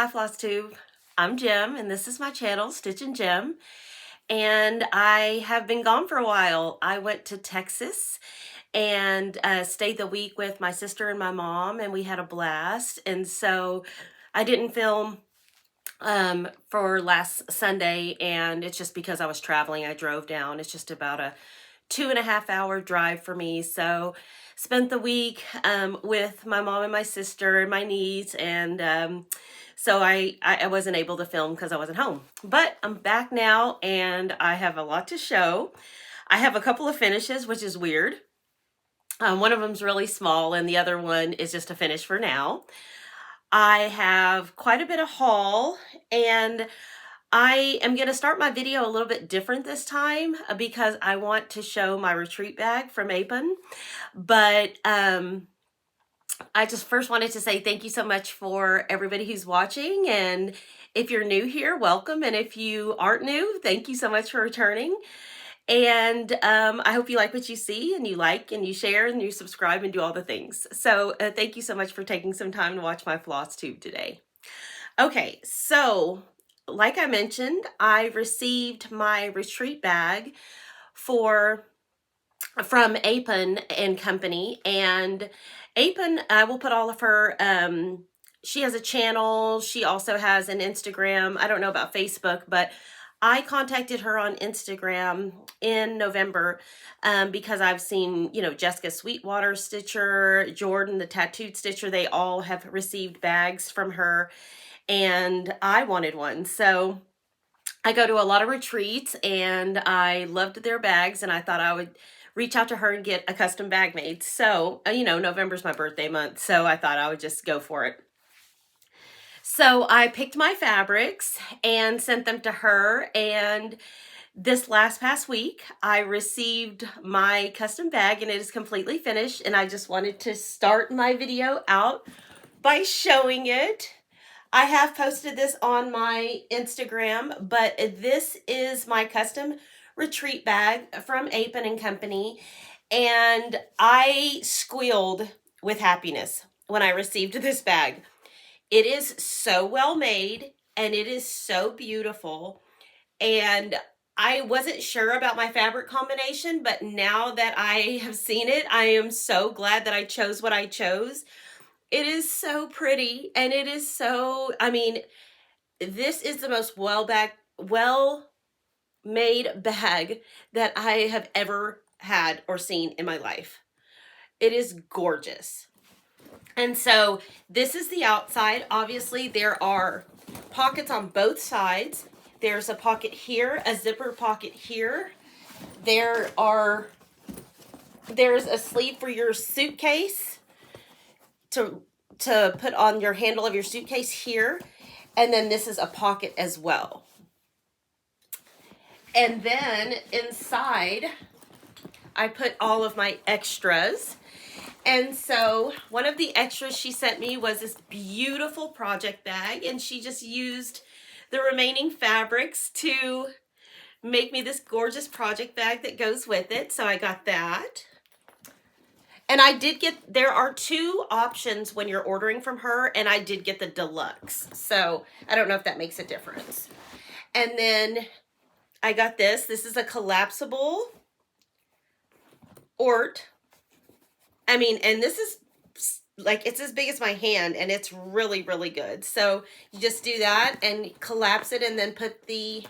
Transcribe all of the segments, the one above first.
Flosstube. I'm Jim, and this is my channel, Stitch and Jim. And I have been gone for a while. I went to Texas and stayed the week with my sister and my mom, and we had a blast. And so I didn't film for last Sunday, and it's just because I was traveling. I drove down. It's just about a 2.5 hour drive for me. So spent the week with my mom and my sister and my niece, and so I wasn't able to film because I wasn't home. But I'm back now and I have a lot to show. I have a couple of finishes, which is weird. One of them's really small and the other one is just a finish for now. I have quite a bit of haul, and I am going to start my video a little bit different this time because I want to show my retreat bag from Apen. But I just first wanted to say thank you so much for everybody who's watching. And if you're new here, welcome. And if you aren't new, thank you so much for returning. And I hope you like what you see, and you like and you share and you subscribe and do all the things. So thank you so much for taking some time to watch my Flosstube today. Okay, so like I mentioned, I received my retreat bag from Apen and Company. And Apen, I will put all of her, she has a channel. She also has an Instagram. I don't know about Facebook, but I contacted her on Instagram in November because I've seen, you know, Jessica Sweetwater Stitcher, Jordan, the tattooed stitcher, they all have received bags from her, and I wanted one. So I go to a lot of retreats and I loved their bags, and I thought I would reach out to her and get a custom bag made. So, you know, November's my birthday month, so I thought I would just go for it. So I picked my fabrics and sent them to her, and this past week I received my custom bag and it is completely finished, and I just wanted to start my video out by showing it. I have posted this on my Instagram, but this is my custom retreat bag from Apen and Company, and I squealed with happiness when I received this bag. It is so well made and it is so beautiful, and I wasn't sure about my fabric combination, but now that I have seen it, I am so glad that I chose what I chose. It is so pretty, and it is so, I mean, this is the most well-made bag that I have ever had or seen in my life. It is gorgeous. And so this is the outside. Obviously, there are pockets on both sides. There's a pocket here, a zipper pocket here. There's a sleeve for your suitcase to put on your handle of your suitcase here. And then this is a pocket as well. And then inside, I put all of my extras. And so one of the extras she sent me was this beautiful project bag, and she just used the remaining fabrics to make me this gorgeous project bag that goes with it. So I got that. And I did get, there are two options when you're ordering from her, and I did get the deluxe. So I don't know if that makes a difference. And then I got this. This is a collapsible Ort. I mean, and this is like, it's as big as my hand, and it's really, really good. So you just do that and collapse it and then put the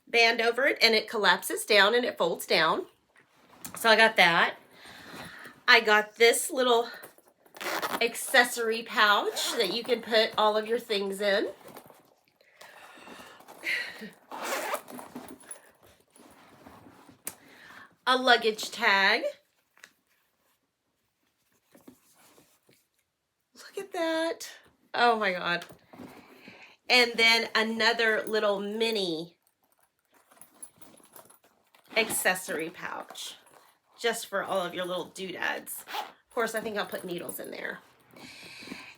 band over it, and it collapses down and it folds down. So I got that. I got this little accessory pouch that you can put all of your things in. A luggage tag. Look at that. Oh my God. And then another little mini accessory pouch, just for all of your little doodads. Of course, I think I'll put needles in there.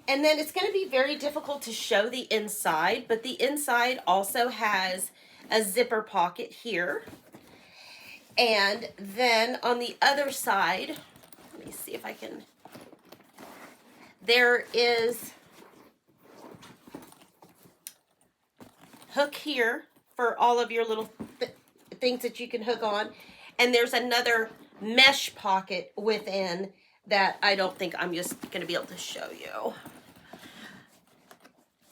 And then it's going to be very difficult to show the inside, but the inside also has a zipper pocket here. And then on the other side, let me see if I can, there is hook here for all of your little things that you can hook on. And there's another mesh pocket within that I don't think I'm just going to be able to show you.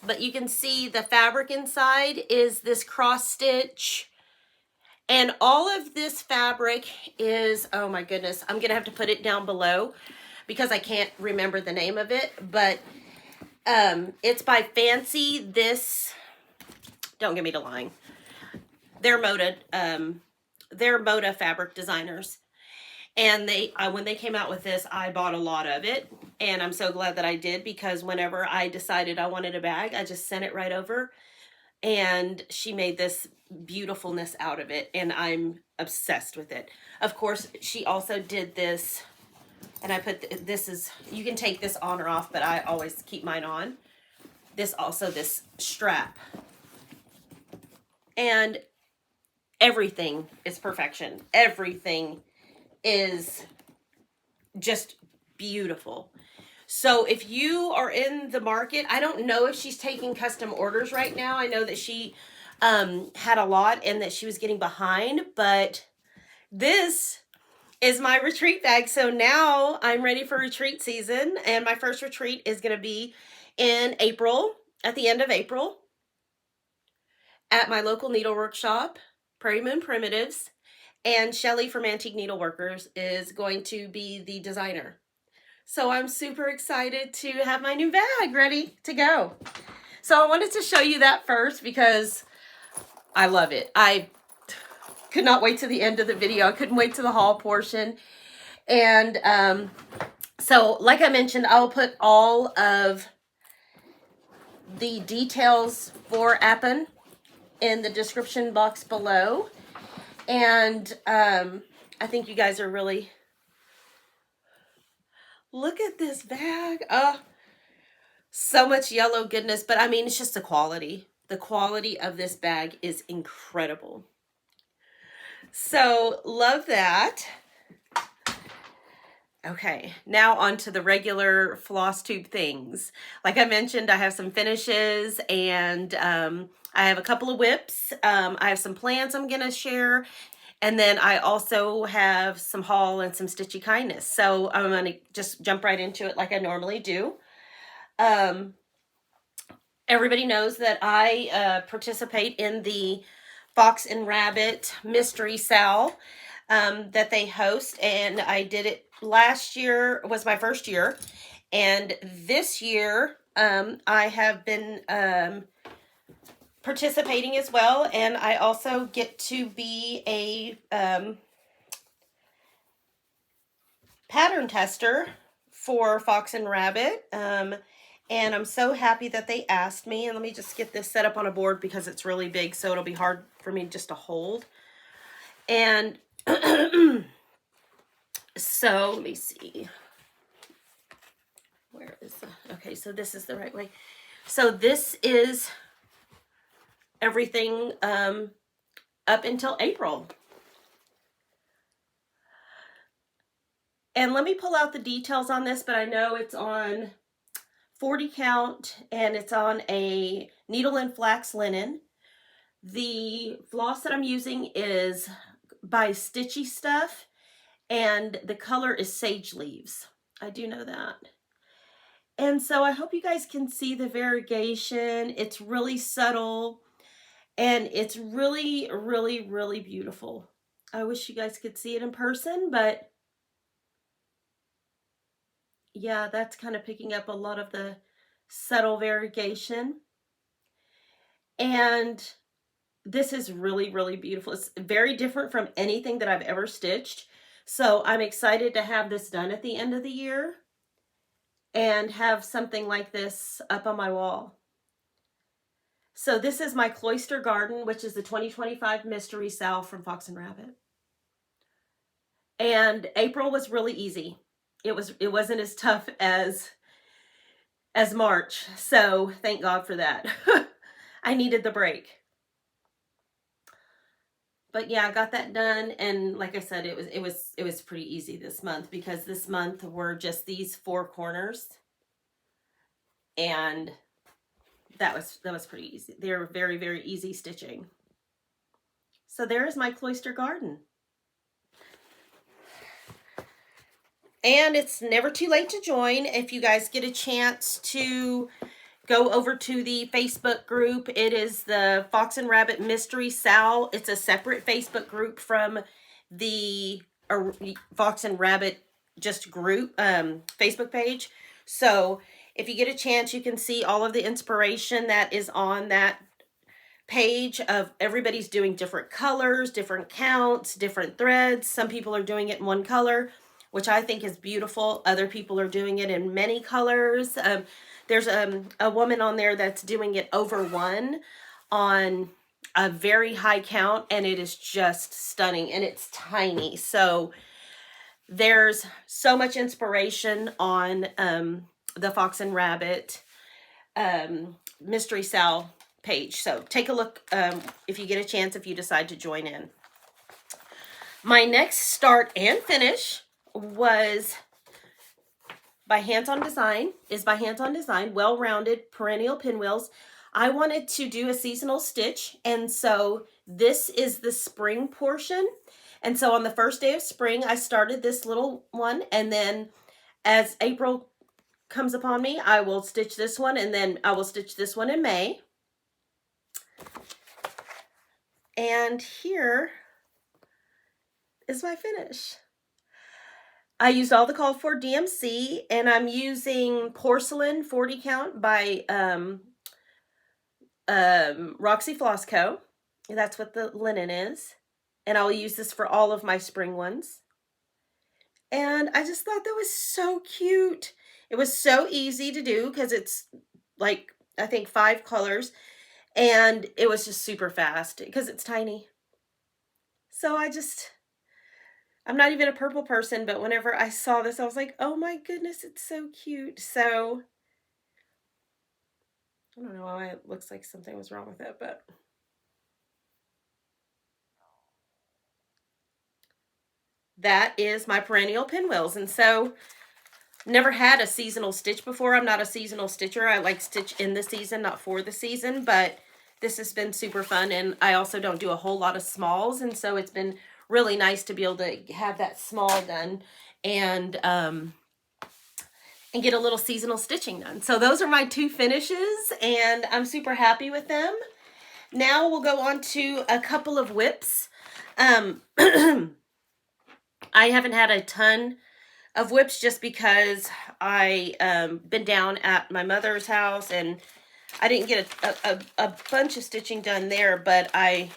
But you can see the fabric inside is this cross stitch. And all of this fabric is, oh my goodness, I'm going to have to put it down below because I can't remember the name of it. But it's by Fancy This, don't get me to lying. They're Moda fabric designers. And when they came out with this, I bought a lot of it. And I'm so glad that I did, because whenever I decided I wanted a bag, I just sent it right over. And she made this beautifulness out of it. And I'm obsessed with it. Of course, she also did this. And I put, this is, you can take this on or off, but I always keep mine on. This strap. And everything is perfection. Everything is just beautiful. So if you are in the market, I don't know if she's taking custom orders right now. I know that she had a lot and that she was getting behind, but this is my retreat bag. So now I'm ready for retreat season, and my first retreat is going to be in April, at the end of April, at my local needlework shop, Prairie Moon Primitives, and Shelly from Antique Needleworkers is going to be the designer. So I'm super excited to have my new bag ready to go. So I wanted to show you that first because I love it. I could not wait to the end of the video. I couldn't wait to the haul portion. And so like I mentioned, I'll put all of the details for Appen in the description box below. And I think you guys are really, look at this bag. Oh, so much yellow goodness. But I mean, it's just the quality. The quality of this bag is incredible. So love that. Okay, now on to the regular Flosstube things. Like I mentioned, I have some finishes, and I have a couple of whips. I have some plans I'm gonna share. And then I also have some haul and some stitchy kindness. So I'm gonna just jump right into it like I normally do. Everybody knows that I participate in the Fox and Rabbit Mystery Sal that they host, and I did it last year, was my first year, and this year I have been participating as well, and I also get to be a pattern tester for Fox and Rabbit, and I'm so happy that they asked me. And let me just get this set up on a board because it's really big, so it'll be hard for me just to hold. And so let me see. Where is the, okay, so this is the right way. So this is everything up until April. And let me pull out the details on this, but I know it's on 40 count and it's on a needle and flax linen. The floss that I'm using is by Stitchy Stuff, and the color is Sage Leaves. I do know that. And so I hope you guys can see the variegation. It's really subtle, and it's really, really, really beautiful. I wish you guys could see it in person, but yeah, that's kind of picking up a lot of the subtle variegation. And this is really, really beautiful. It's very different from anything that I've ever stitched. So I'm excited to have this done at the end of the year and have something like this up on my wall. So this is my Cloister Garden, which is the 2025 Mystery Sal from Fox and Rabbit. And April was really easy. It wasn't as tough as March. So thank God for that. I needed the break. But yeah, I got that done, and like I said, it was pretty easy this month, because this month were just these 4 corners, and that was pretty easy. They're very, very easy stitching. So there is my cloister garden. And it's never too late to join. If you guys get a chance to go over to the Facebook group, it is the Fox and Rabbit Mystery Sal. It's a separate Facebook group from the Fox and Rabbit just group Facebook page. So if you get a chance, you can see all of the inspiration that is on that page. Of everybody's doing different colors, different counts, different threads. Some people are doing it in one color, which I think is beautiful. Other people are doing it in many colors. There's a woman on there that's doing it over one on a very high count, and it is just stunning, and it's tiny. So there's so much inspiration on the Fox and Rabbit Mystery Sal page. So take a look if you get a chance, if you decide to join in. My next start and finish was by Hands on Design, well-rounded perennial pinwheels. I wanted to do a seasonal stitch, and so this is the spring portion. And so on the first day of spring, I started this little one, and then as April comes upon me, I will stitch this one, and then I will stitch this one in May. And here is my finish. I used all the called for DMC, and I'm using Porcelain 40 count by Roxy Floss Co. That's what the linen is. And I'll use this for all of my spring ones. And I just thought that was so cute. It was so easy to do because it's like, I think 5 colors. And it was just super fast because it's tiny. So I'm not even a purple person, but whenever I saw this, I was like, oh my goodness, it's so cute. So I don't know why it looks like something was wrong with it, but that is my perennial pinwheels. And so never had a seasonal stitch before. I'm not a seasonal stitcher. I like stitch in the season, not for the season, but this has been super fun. And I also don't do a whole lot of smalls. And so it's been really nice to be able to have that small done and get a little seasonal stitching done. So those are my 2 finishes, and I'm super happy with them. Now we'll go on to a couple of whips. I haven't had a ton of whips just because I been down at my mother's house, and I didn't get a bunch of stitching done there, but I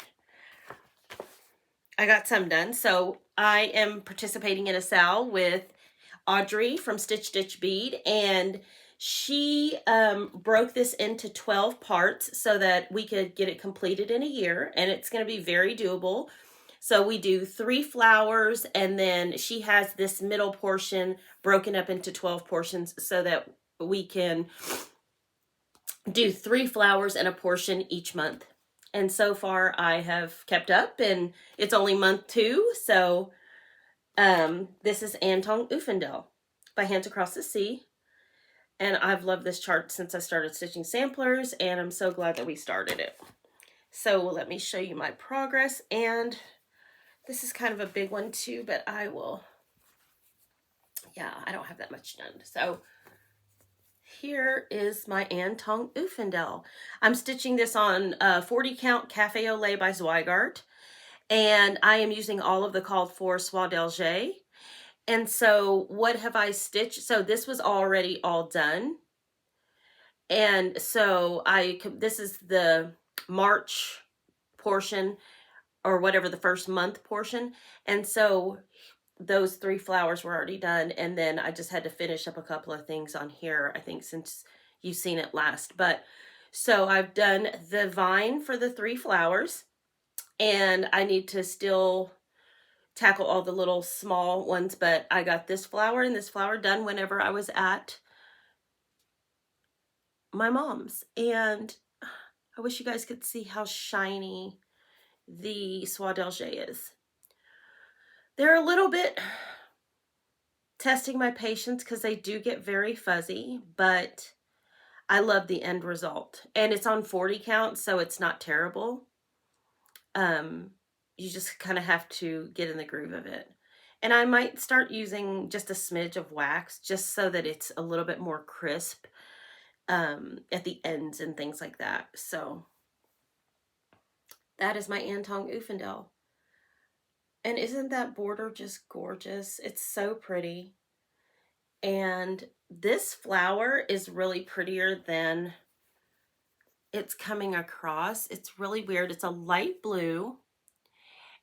got some done. So I am participating in a sal with Audrey from Stitch Stitch Bead, and she broke this into 12 parts so that we could get it completed in a year, and it's going to be very doable. So we do 3 flowers, and then she has this middle portion broken up into 12 portions so that we can do 3 flowers and a portion each month. And so far I have kept up, and it's only month 2. So this is Tong Uffindell by Hands Across the Sea. And I've loved this chart since I started stitching samplers, and I'm so glad that we started it. So let me show you my progress, and this is kind of a big one too, but I don't have that much done. So here is my Tong Uffindell. I'm stitching this on 40 count Cafe au Lait by Zweigart, and I am using all of the called for Soie d'Alger. And so what have I stitched? So this was already all done. And so this is the March portion, or whatever, the first month portion. And so those 3 flowers were already done. And then I just had to finish up a couple of things on here, I think, since you've seen it last. But so I've done the vine for the 3 flowers, and I need to still tackle all the little small ones, but I got this flower and this flower done whenever I was at my mom's. And I wish you guys could see how shiny the Soie d'Alger is. They're a little bit testing my patience because they do get very fuzzy, but I love the end result. And it's on 40 count, so it's not terrible. You just kind of have to get in the groove of it. And I might start using just a smidge of wax just so that it's a little bit more crisp at the ends and things like that. So that is my Tong Uffindell. And isn't that border just gorgeous? It's so pretty. And this flower is really prettier than it's coming across. It's really weird. It's a light blue.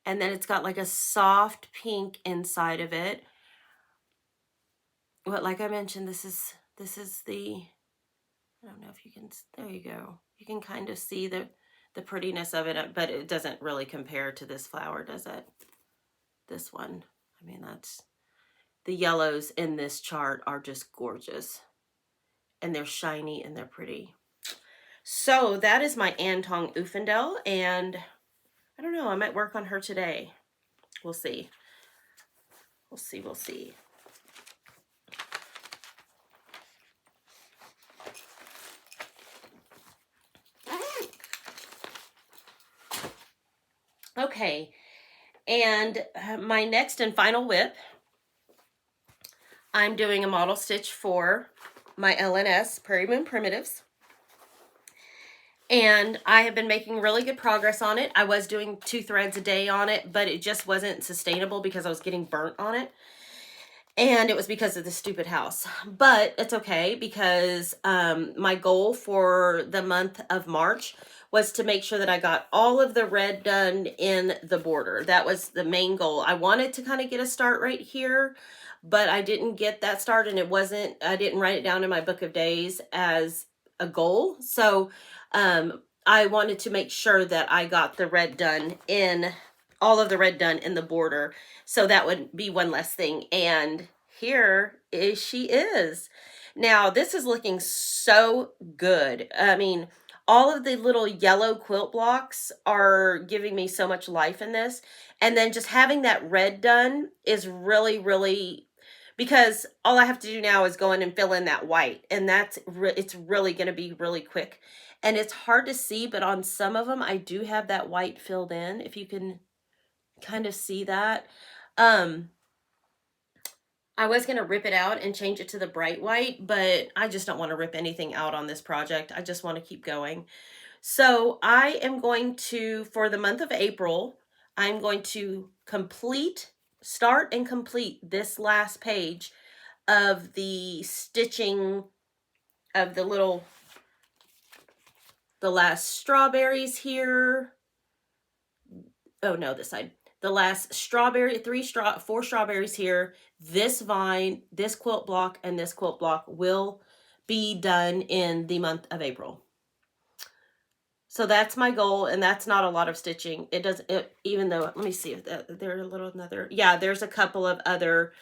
And then it's got like a soft pink inside of it. But like I mentioned, this is the, I don't know if you can, there you go. You can kind of see the prettiness of it, but it doesn't really compare to this flower, does it? This one. I mean, that's, the yellows in this chart are just gorgeous. And they're shiny and they're pretty. So that is my Tong Uffindell, and I don't know, I might work on her today. We'll see. We'll see, we'll see. Okay, and my next and final WIP, I'm doing a model stitch for my LNS Prairie Moon Primitives. And I have been making really good progress on it. I was doing 2 threads a day on it, but it just wasn't sustainable because I was getting burnt on it. And it was because of the stupid house. But it's okay because my goal for the month of March was to make sure that I got all of the red done in the border. That was the main goal. I wanted to kind of get a start right here, but I didn't get that start, and I didn't write it down in my book of days as a goal. So I wanted to make sure that I got the red done all of the red done in the border. So that would be one less thing. And here she is. Now this is looking so good. I mean, all of the little yellow quilt blocks are giving me so much life in this. And then just having that red done is really, really, because all I have to do now is go in and fill in that white. And it's really going to be really quick. And it's hard to see, but on some of them, I do have that white filled in, if you can kind of see that. I was going to rip it out and change it to the bright white, but I just don't want to rip anything out on this project. I just want to keep going. So I am going to, for the month of April, I'm going to start and complete this last page of the stitching of the last strawberries here. Oh no, this side. The last strawberry, 4 strawberries here. This vine, this quilt block, and this quilt block will be done in the month of April. So that's my goal, and that's not a lot of stitching. Even though, let me see if there are another. Yeah, there's a couple of other.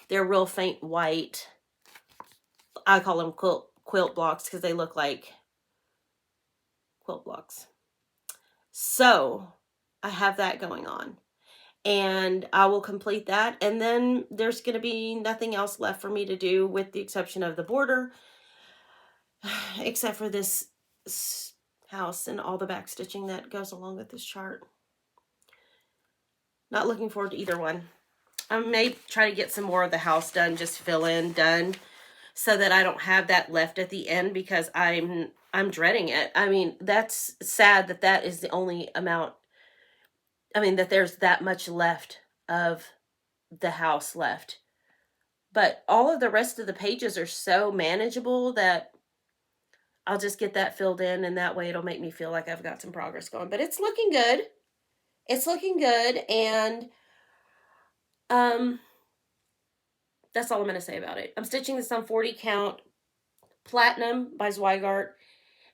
They're real faint white. I call them quilt blocks because they look like quilt blocks. So I have that going on. And I will complete that. And then there's going to be nothing else left for me to do with the exception of the border. Except for this house and all the back stitching that goes along with this chart. Not looking forward to either one. I may try to get some more of the house done, just fill in done, so that I don't have that left at the end because I'm dreading it. I mean, that's sad that is the only amount. I mean, that there's that much left of the house left. But all of the rest of the pages are so manageable that I'll just get that filled in, and that way it'll make me feel like I've got some progress going. But it's looking good. It's looking good, and that's all I'm going to say about it. I'm stitching this on 40 count Platinum by Zweigart,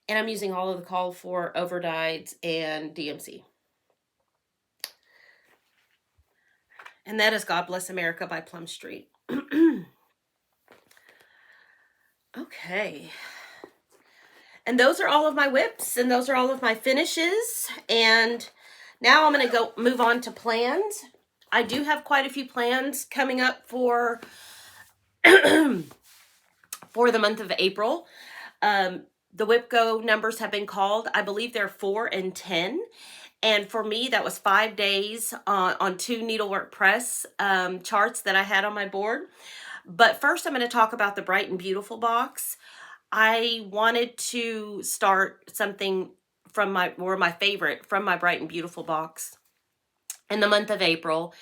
and I'm using all of the call for overdyes and DMC. And that is God Bless America by Plum Street. Okay. And those are all of my whips, and those are all of my finishes. And now I'm going to move on to plans. I do have quite a few plans coming up for the month of April. The WIPGO numbers have been called. I believe they're 4 and 10. And for me, that was 5 days on 2 needlework press charts that I had on my board. But first, I'm going to talk about the Bright and Beautiful box. I wanted to start something from my favorite from my Bright and Beautiful box in the month of April.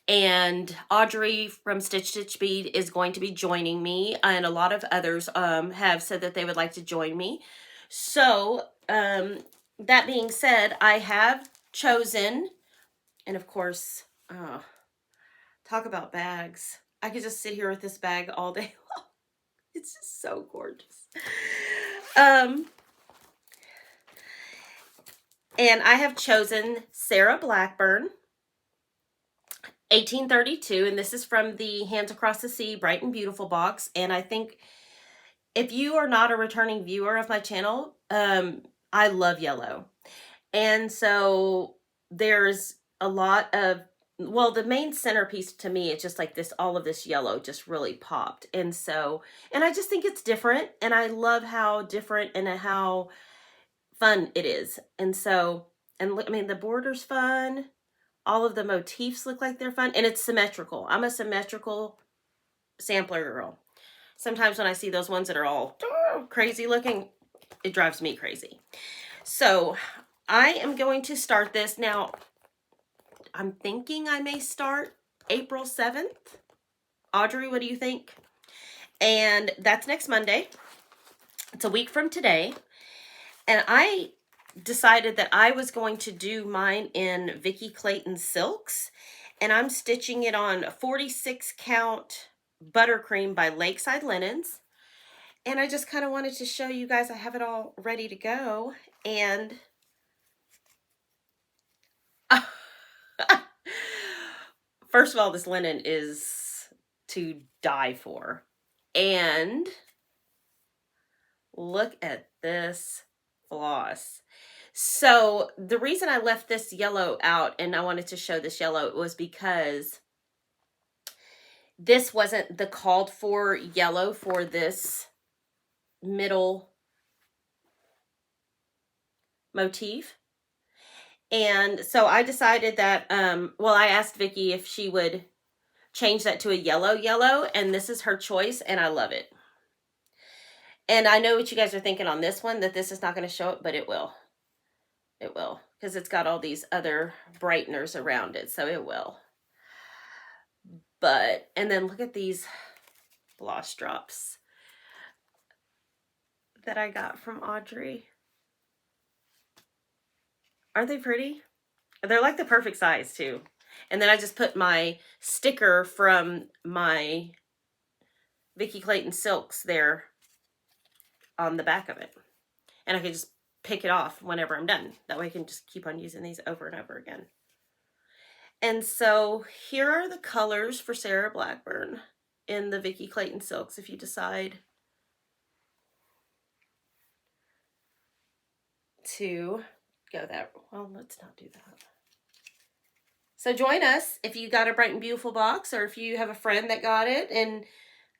And Audrey from Stitch Bead is going to be joining me, and a lot of others have said that they would like to join me. So that being said, I have chosen, and of course, talk about bags. I could just sit here with this bag all day long. It's just so gorgeous. And I have chosen Sarah Blackburn, 1832, and this is from the Hands Across the Sea Bright and Beautiful box. And I think if you are not a returning viewer of my channel, I love yellow. And so there's a lot of, well, the main centerpiece to me is just like this, all of this yellow just really popped. And so, and I just think it's different, and I love how different and how fun it is. And so, and look, I mean, the border's fun. All of the motifs look like they're fun, and it's symmetrical. I'm a symmetrical sampler girl. Sometimes when I see those ones that are all crazy looking, it drives me crazy. So I am going to start this. Now, I'm thinking I may start April 7th. Audrey, what do you think? And that's next Monday. It's a week from today. And I decided that I was going to do mine in Vicki Clayton silks, and I'm stitching it on 46 count buttercream by Lakeside Linens. And I just kind of wanted to show you guys I have it all ready to go. And first of all, this linen is to die for. And look at this floss. So the reason I left this yellow out, and I wanted to show this yellow, was because this wasn't the called for yellow for this middle motif. And so I decided that, well, I asked Vicki if she would change that to a yellow, and this is her choice, and I love it. And I know what you guys are thinking on this one, that this is not going to show up, but it will. It will, because it's got all these other brighteners around it, so it will. But, and then look at these gloss drops that I got from Audrey. Aren't they pretty? They're like the perfect size too. And then I just put my sticker from my Vicki Clayton silks there on the back of it. And I can just pick it off whenever I'm done. That way I can just keep on using these over and over again. And so here are the colors for Sarah Blackburn in the Vicki Clayton silks, if you decide to go that, well, let's not do that. So join us if you got a Bright and Beautiful box, or if you have a friend that got it and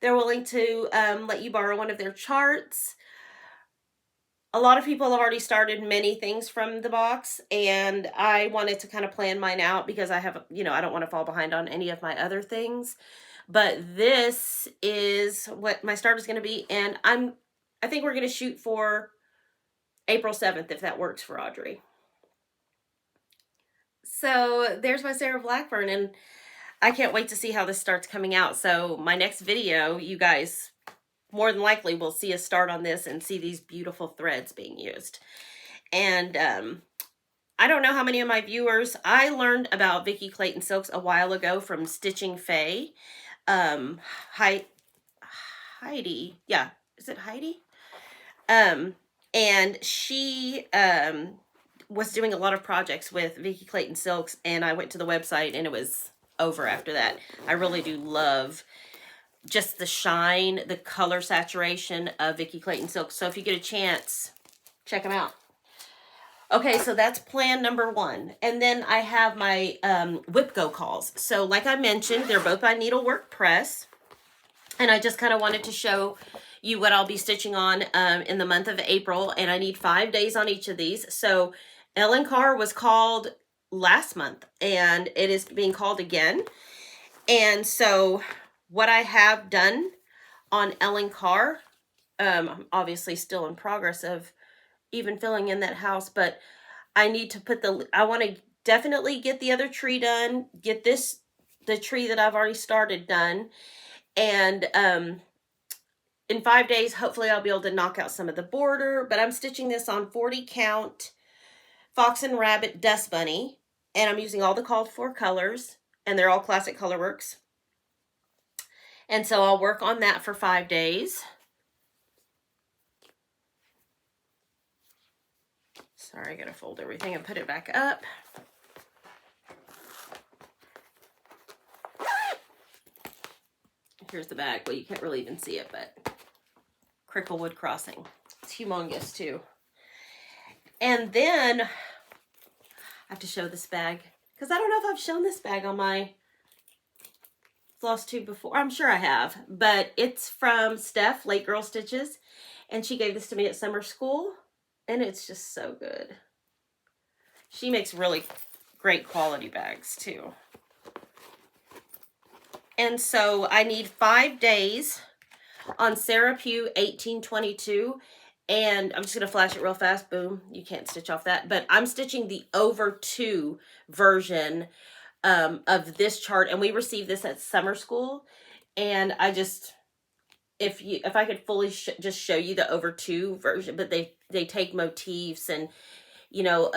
they're willing to let you borrow one of their charts. A lot of people have already started many things from the box, and I wanted to kind of plan mine out because I have, you know, I don't want to fall behind on any of my other things. But this is what my start is going to be, and I think we're going to shoot for April 7th if that works for Audrey. So there's my Sarah Blackburn, and I can't wait to see how this starts coming out. So my next video, you guys more than likely will see us start on this and see these beautiful threads being used. And I don't know how many of my viewers, I learned about Vicki Clayton silks a while ago from Stitching Faye. Heidi, yeah, is it Heidi? And she was doing a lot of projects with Vicki Clayton silks, and I went to the website and it was over after that. I really do love just the shine, the color saturation of Vicki Clayton silks. So if you get a chance, check them out. Okay, so that's plan number 1. And then I have my WIPGO calls. So like I mentioned, they're both by Needlework Press. And I just kind of wanted to show you what I'll be stitching on in the month of April, and I need 5 days on each of these. So Ellen Carr was called last month, and it is being called again. And so what I have done on Ellen Carr, I'm obviously still in progress of even filling in that house, but I need to put I want to definitely get the other tree done, get the tree that I've already started done, and in 5 days, hopefully I'll be able to knock out some of the border, but I'm stitching this on 40 count Fox and Rabbit Dust Bunny, and I'm using all the called for colors, and they're all classic colorworks. And so I'll work on that for 5 days. Sorry, I gotta fold everything and put it back up. Here's the bag. Well, you can't really even see it, but Cricklewood Crossing. It's humongous too. And then I have to show this bag because I don't know if I've shown this bag on my Flosstube before. I'm sure I have, but it's from Steph, Late Girl Stitches, and she gave this to me at summer school, and it's just so good. She makes really great quality bags too. And so I need 5 days on Sarah Pew 1822. And I'm just going to flash it real fast. Boom. You can't stitch off that. But I'm stitching the over 2 version of this chart. And we received this at summer school. And I just, if I could fully just show you the over 2 version, but they take motifs and, you know,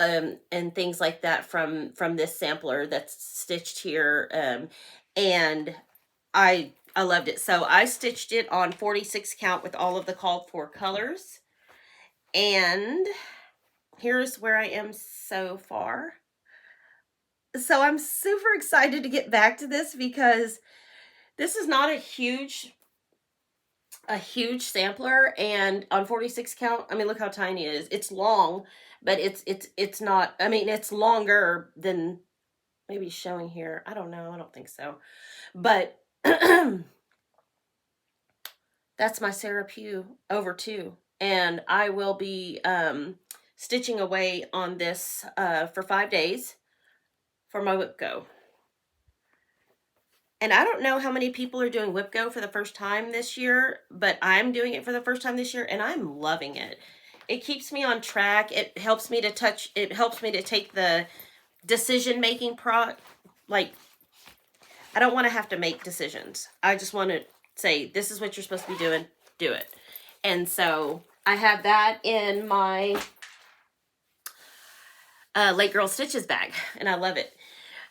and things like that from this sampler that's stitched here. And I loved it. So I stitched it on 46 count with all of the called for colors. And here's where I am so far. So I'm super excited to get back to this because this is not a huge sampler, and on 46 count, I mean, look how tiny it is. It's long, but it's not, I mean, it's longer than maybe showing here. I don't know. I don't think so. But that's my Sarah Pew over 2. And I will be stitching away on this for 5 days for my WIPGO. And I don't know how many people are doing WIPGO for the first time this year, but I'm doing it for the first time this year, and I'm loving it. It keeps me on track. It helps me to take the decision-making like, I don't want to have to make decisions. I just want to say, this is what you're supposed to be doing, do it. And so I have that in my Late Girl Stitches bag, and I love it.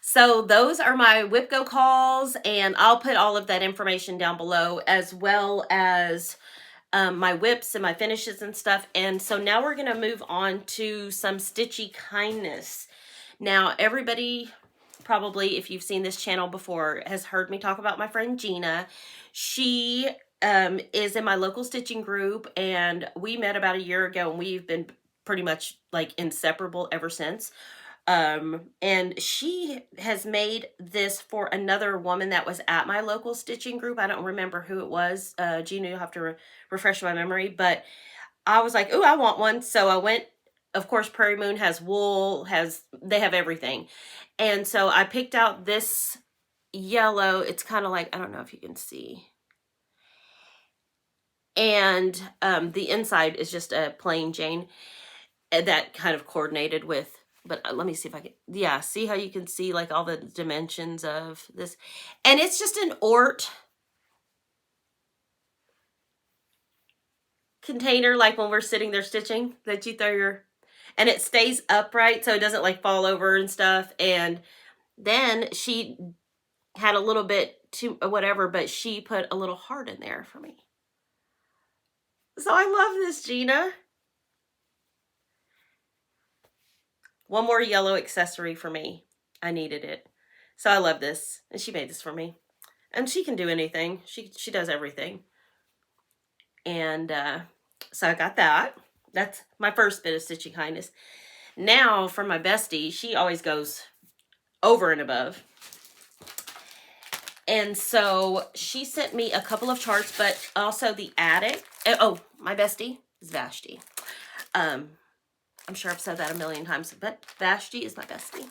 So those are my WIPGO calls, and I'll put all of that information down below, as well as my whips and my finishes and stuff. And so now we're going to move on to some Stitchy kindness. Now, everybody probably, if you've seen this channel before, has heard me talk about my friend Gina. She is in my local stitching group, and we met about a year ago, and we've been pretty much like inseparable ever since. And she has made this for another woman that was at my local stitching group. I don't remember who it was. Gina, you'll have to refresh my memory, but I was like, oh, I want one. So I went. Of course, Prairie Moon has wool, they have everything. And so I picked out this yellow. It's kind of like, I don't know if you can see. And the inside is just a plain Jane that kind of coordinated with, but let me see if I can, yeah, see how you can see like all the dimensions of this. And it's just an Ort container, like when we're sitting there stitching, that you throw your, and it stays upright so it doesn't like fall over and stuff. And then she had a little bit too whatever, but she put a little heart in there for me. So I love this, Gina. One more yellow accessory for me. I needed it. So I love this. And she made this for me. And she can do anything. She does everything. And so I got that. That's my first bit of Stitchy kindness. Now for my bestie, she always goes over and above. And so she sent me a couple of charts, but also the attic. Oh, my bestie is Vashti. I'm sure I've said that a million times, but Vashti is my bestie.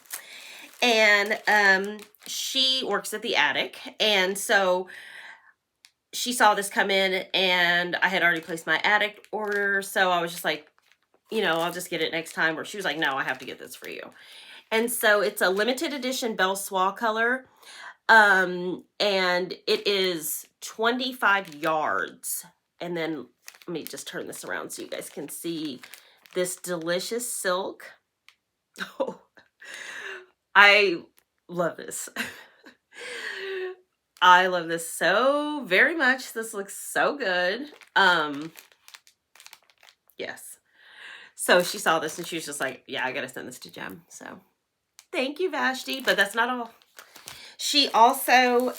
And she works at the attic. And so she saw this come in, and I had already placed my attic order. So I was just like, I'll just get it next time. Or she was like, no, I have to get this for you. And so it's a limited edition Belle Soie color. And it is 25 yards. And then let me just turn this around so you guys can see this delicious silk. Oh, I love this. I love this so very much. This looks so good. Yes. So she saw this and she was just like, yeah, I gotta send this to Jem. So thank you, Vashti. But that's not all. She also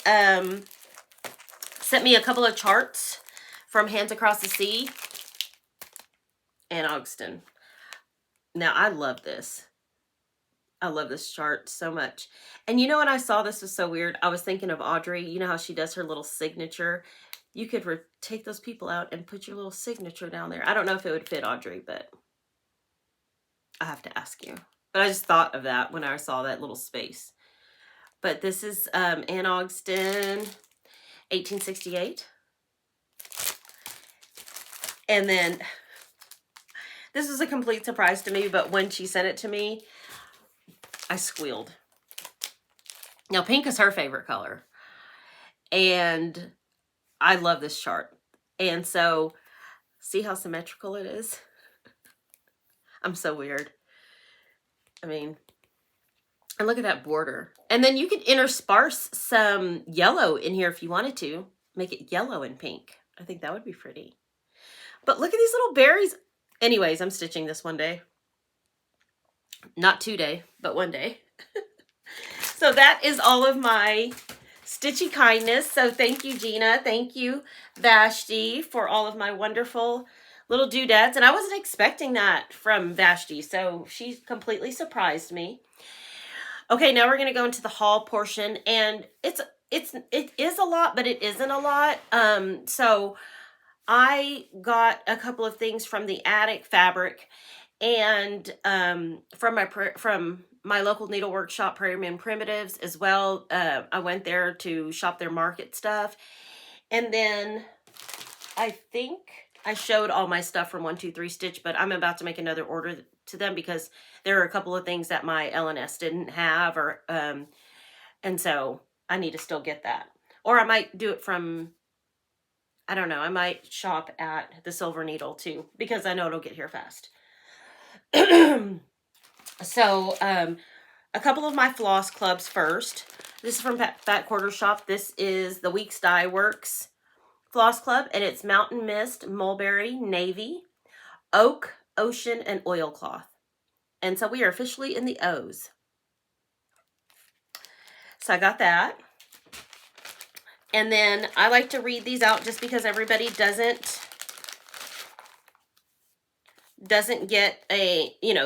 sent me a couple of charts from Hands Across the Sea and Ogston. Now, I love this. I love this chart so much. And when I saw this was so weird, I was thinking of Audrey. You know how she does her little signature? You could take those people out and put your little signature down there. I don't know if it would fit Audrey, but I have to ask you. But I just thought of that when I saw that little space. But this is Anne Ogston, 1868. And then this was a complete surprise to me, but when she sent it to me, I squealed. Now, pink is her favorite color. And I love this chart. And so, see how symmetrical it is? I'm so weird. I mean, and look at that border. And then you could intersperse some yellow in here if you wanted to. Make it yellow and pink. I think that would be pretty. But look at these little berries. Anyways, I'm stitching this one day. Not today, but one day. So that is all of my stitchy kindness. So thank you, Gina. Thank you, Vashti, for all of my wonderful little doodads. And I wasn't expecting that from Vashti, so she completely surprised me. Okay, now we're going to go into the haul portion, and it is a lot, but it isn't a lot. So I got a couple of things from the attic fabric, and from my local needlework shop, Prairie Primitives, as well. I went there to shop their market stuff, and then I think I showed all my stuff from 123 Stitch, but I'm about to make another order to them because there are a couple of things that my LNS didn't have, and so I need to still get that. Or I might do it from, I don't know, I might shop at the Silver Needle too, because I know it'll get here fast. So, a couple of my floss clubs first. This is from Fat Quarter Shop. This is the Weeks Dye Works Floss Club, and it's Mountain Mist, Mulberry, Navy, Oak, Ocean, and Oilcloth. And so we are officially in the O's. So I got that. And then I like to read these out just because everybody doesn't get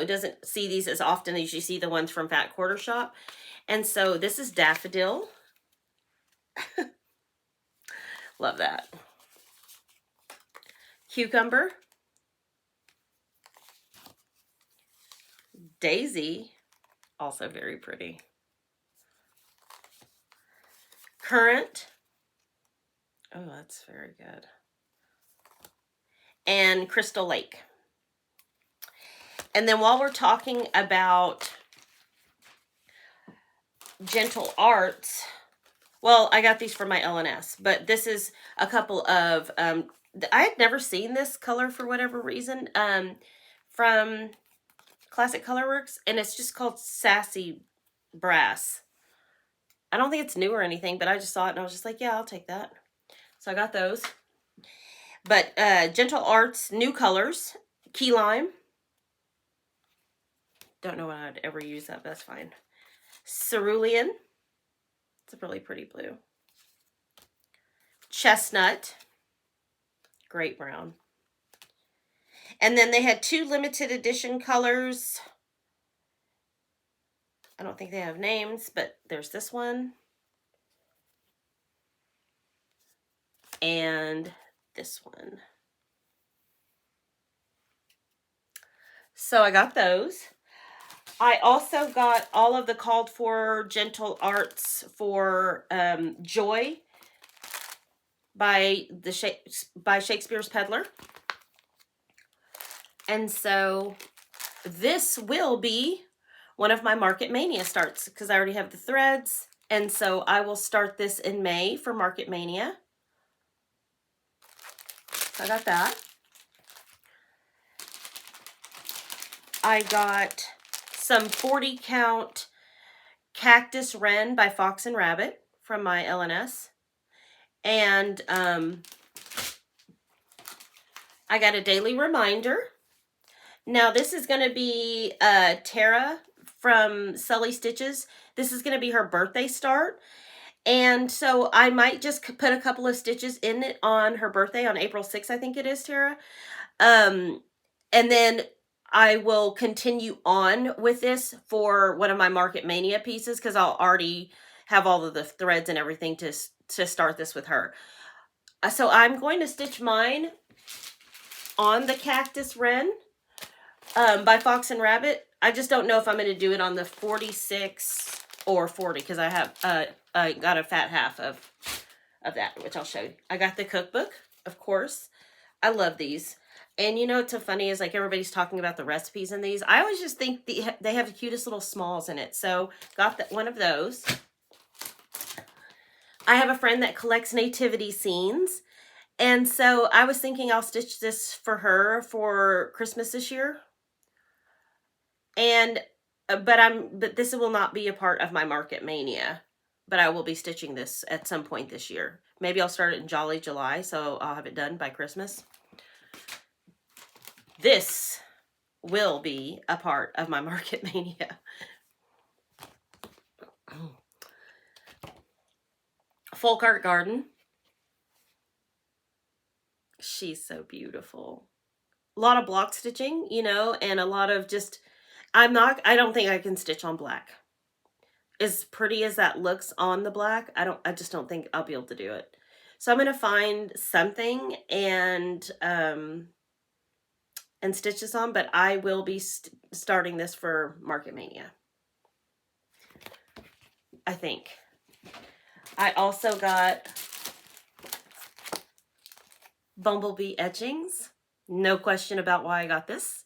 doesn't see these as often as you see the ones from Fat Quarter Shop. And so this is Daffodil. Love that. Cucumber. Daisy. Also very pretty. Currant. Oh, that's very good. And Crystal Lake. And then while we're talking about Gentle Arts, well, I got these from my LNS, but this is a couple of, I had never seen this color for whatever reason, from Classic Colorworks, and it's just called Sassy Brass. I don't think it's new or anything, but I just saw it and I was just like, yeah, I'll take that. So I got those. But Gentle Arts, new colors, Key Lime. Don't know when I'd ever use that, but that's fine. Cerulean. It's a really pretty blue. Chestnut. Great brown. And then they had two limited edition colors. I don't think they have names, but there's this one. and this one. So I got those. I also got all of the called for gentle arts for Joy by Shakespeare's Peddler. And so this will be one of my Market Mania starts because I already have the threads. And so I will start this in May for Market Mania. So I got that. I got some 40 count Cactus Wren by Fox and Rabbit from my LNS. And I got a daily reminder. Now this is going to be Tara from Sully Stitches. This is going to be her birthday start. And so I might just put a couple of stitches in it on her birthday on April 6th, I think it is, Tara. And then I will continue on with this for one of my Market Mania pieces because I'll already have all of the threads and everything to start this with her. So I'm going to stitch mine on the Cactus Wren by Fox and Rabbit. I just don't know if I'm going to do it on the 46 or 40 because I have I got a fat half of that, which I'll show you. I got the cookbook, of course. I love these. And you know what's so funny is like everybody's talking about the recipes in these. I always just think they have the cutest little smalls in it. So got one of those. I have a friend that collects nativity scenes. And so I was thinking I'll stitch this for her for Christmas this year. And but this will not be a part of my Market Mania. But I will be stitching this at some point this year. Maybe I'll start it in Jolly July, so I'll have it done by Christmas. This will be a part of my Market Mania. Folk Art Garden. She's so beautiful. A lot of block stitching, you know, and a lot of just, I don't think I can stitch on black. As pretty as that looks on the black, I just don't think I'll be able to do it. So I'm going to find something and stitch this on, but I will be starting this for Market Mania, I think. I also got Bumblebee etchings. No question about why I got this.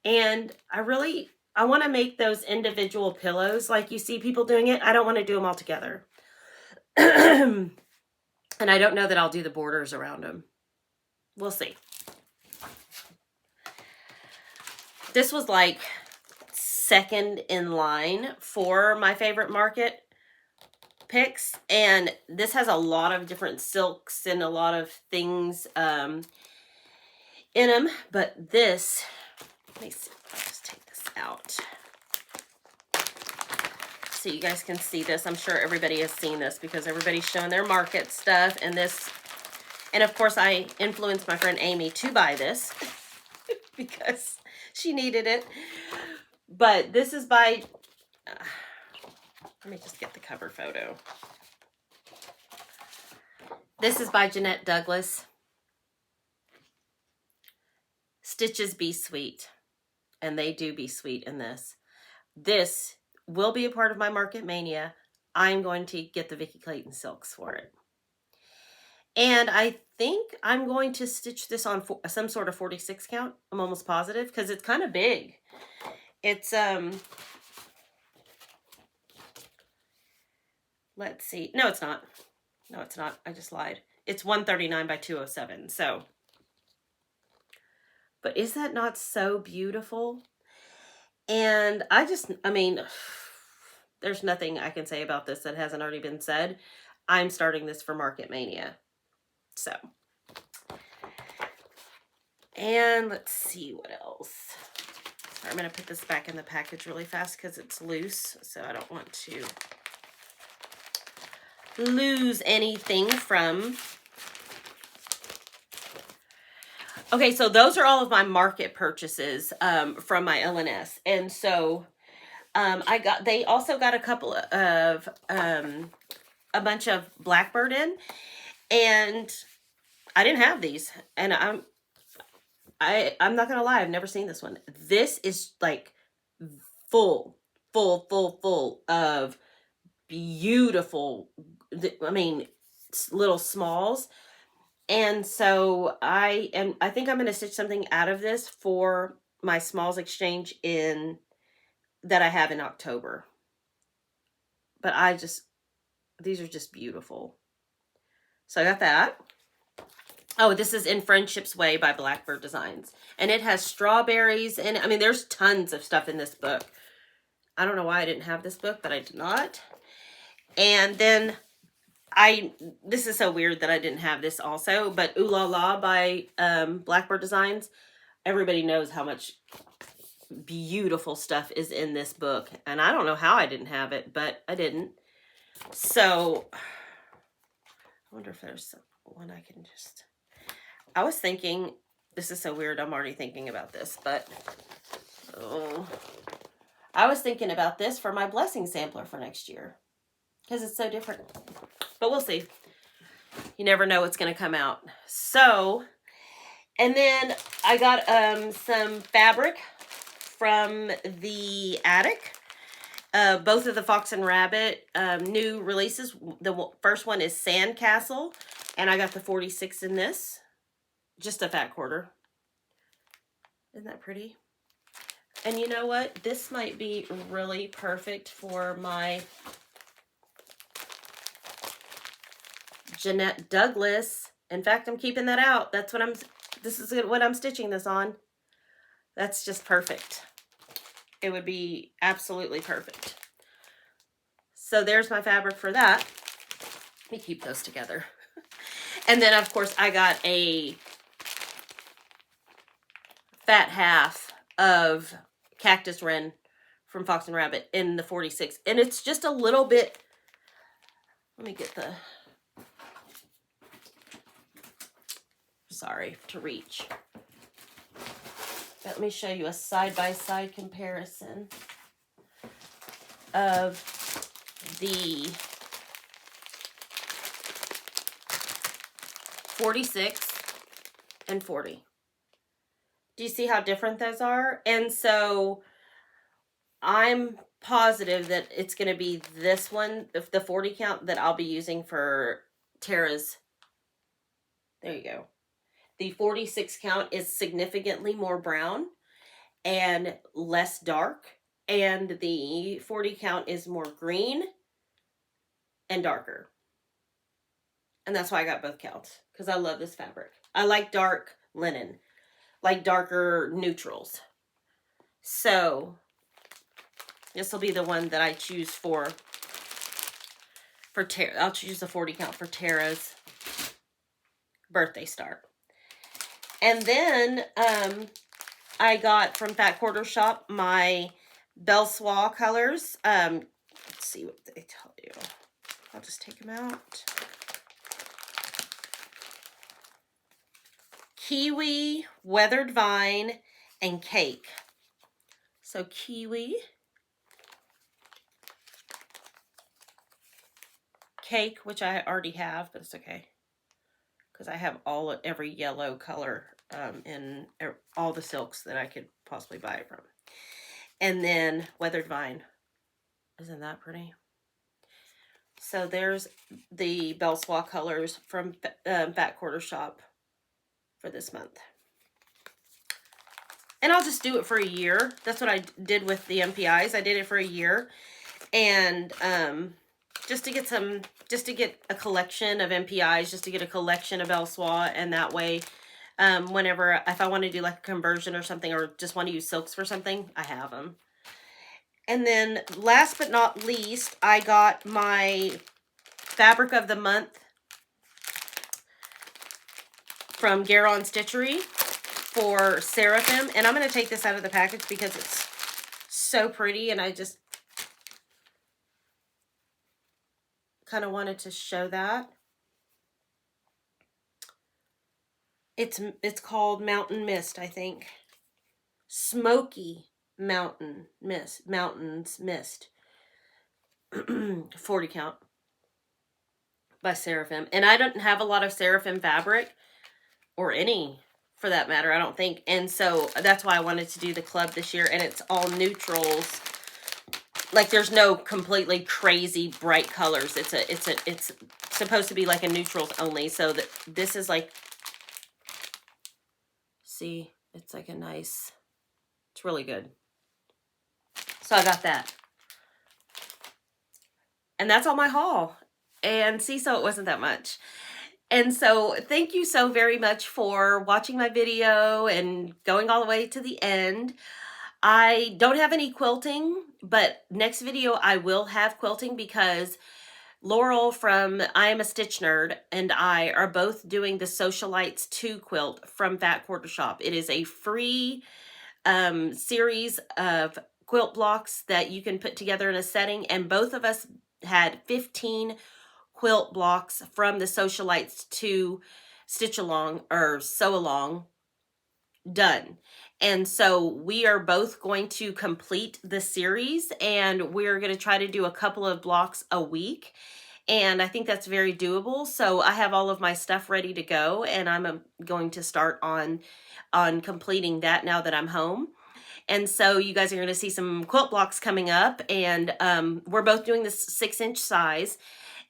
And I want to make those individual pillows like you see people doing it. I don't want to do them all together. And I don't know that I'll do the borders around them. We'll see. This was like second in line for my favorite market picks. And this has a lot of different silks and a lot of things in them. But this, let me see if I'll just take this out so you guys can see this. I'm sure everybody has seen this because everybody's showing their market stuff. And this, and of course I influenced my friend Amy to buy this because she needed it. But this is by, let me just get the cover photo. This is by Jeanette Douglas. Stitches Be Sweet. And they do be sweet in this. This will be a part of my Market Mania. I'm going to get the Vicki Clayton silks for it. And I think I'm going to stitch this on some sort of 46 count. I'm almost positive because it's kind of big. It's, let's see. No, it's not. No, it's not. I just lied. It's 139 by 207. So, but is that not so beautiful? And I mean, there's nothing I can say about this that hasn't already been said. I'm starting this for Market Mania. So, and let's see what else. I'm going to put this back in the package really fast because it's loose. So I don't want to lose anything from. Okay, so those are all of my market purchases from my LNS. And so they also got a couple of, a bunch of Blackburn in. And I didn't have these. And I'm not gonna lie, I've never seen this one. This is like full, full of beautiful, I mean, little smalls. And so I think I'm going to stitch something out of this for my smalls exchange that I have in October. But these are just beautiful. So I got that. Oh, this is In Friendship's Way by Blackbird Designs. And it has strawberries, and I mean, there's tons of stuff in this book. I don't know why I didn't have this book, but I did not. And then this is so weird that I didn't have this also, but Ooh La La by Blackbird Designs. Everybody knows how much beautiful stuff is in this book. And I don't know how I didn't have it, but I didn't. So, I wonder if there's one I can just... I was thinking, this is so weird, I'm already thinking about this, but... I was thinking about this for my blessing sampler for next year. Because it's so different. But we'll see. You never know what's going to come out. So, and then I got some fabric from the attic. Both of the Fox and Rabbit new releases. The first one is Sandcastle. And I got the 46 in this. Just a fat quarter. Isn't that pretty? And you know what? This might be really perfect for my Jeanette Douglas. In fact, I'm keeping that out. This is what I'm stitching this on. That's just perfect. It would be absolutely perfect. So there's my fabric for that. Let me keep those together. And then, of course, I got a fat half of Cactus Wren from Fox and Rabbit in the 46. And it's just a little bit... Let me get the... Sorry to reach. Let me show you a side-by-side comparison of the 46 and 40. Do you see how different those are? And so I'm positive that it's going to be this one, the 40 count, that I'll be using for Tara's. There you go. The 46 count is significantly more brown and less dark. And the 40 count is more green and darker. And that's why I got both counts, because I love this fabric. I like dark linen, like darker neutrals. So this will be the one that I choose for Tara. I'll choose the 40 count for Tara's birthday start. And then I got from Fat Quarter Shop my Belsois colors. Let's see what they tell you. I'll just take them out. Kiwi, Weathered Vine, and Cake. So Kiwi, Cake, which I already have, but it's okay, because I have every yellow color in all the silks that I could possibly buy it from. And then Weathered Vine. Isn't that pretty? So there's the Belsois colors from Fat Quarter Shop for this month. And I'll just do it for a year. That's what I did with the MPIs. I did it for a year. And just to get a collection of MPIs, just to get a collection of Belsois, and that way, if I want to do like a conversion or something, or just want to use silks for something, I have them. And then last but not least, I got my Fabric of the Month from Garon Stitchery for Seraphim. And I'm going to take this out of the package because it's so pretty, and I just kind of wanted to show that. It's called Mountain Mist, I think. Smoky Mountains Mist. 40 count. by Seraphim. And I don't have a lot of Seraphim fabric, or any for that matter, I don't think. And so that's why I wanted to do the club this year, and it's all neutrals. Like there's no completely crazy bright colors. It's supposed to be like a neutrals only. So that this is like, see, it's like a nice, it's really good. So I got that. And that's all my haul. And see, so it wasn't that much. And so thank you so very much for watching my video and going all the way to the end. I don't have any quilting, but next video I will have quilting because Laurel from I Am a Stitch Nerd and I are both doing the Socialites 2 quilt from Fat Quarter Shop. It is a free series of quilt blocks that you can put together in a setting, and both of us had 15 quilt blocks from the Socialites 2 Stitch Along or Sew Along done. And so we are both going to complete the series, and we're going to try to do a couple of blocks a week. And I think that's very doable. So I have all of my stuff ready to go, and I'm going to start on completing that now that I'm home. And so you guys are going to see some quilt blocks coming up, and we're both doing this 6-inch size.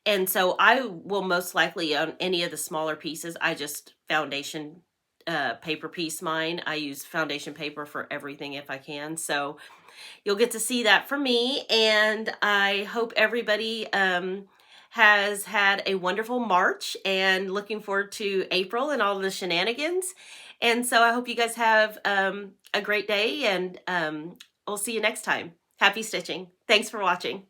And so I will most likely on any of the smaller pieces, I just foundation paper piece mine. I use foundation paper for everything if I can. So you'll get to see that from me. And I hope everybody has had a wonderful March, and looking forward to April and all the shenanigans. And so I hope you guys have a great day, and we'll see you next time. Happy stitching. Thanks for watching.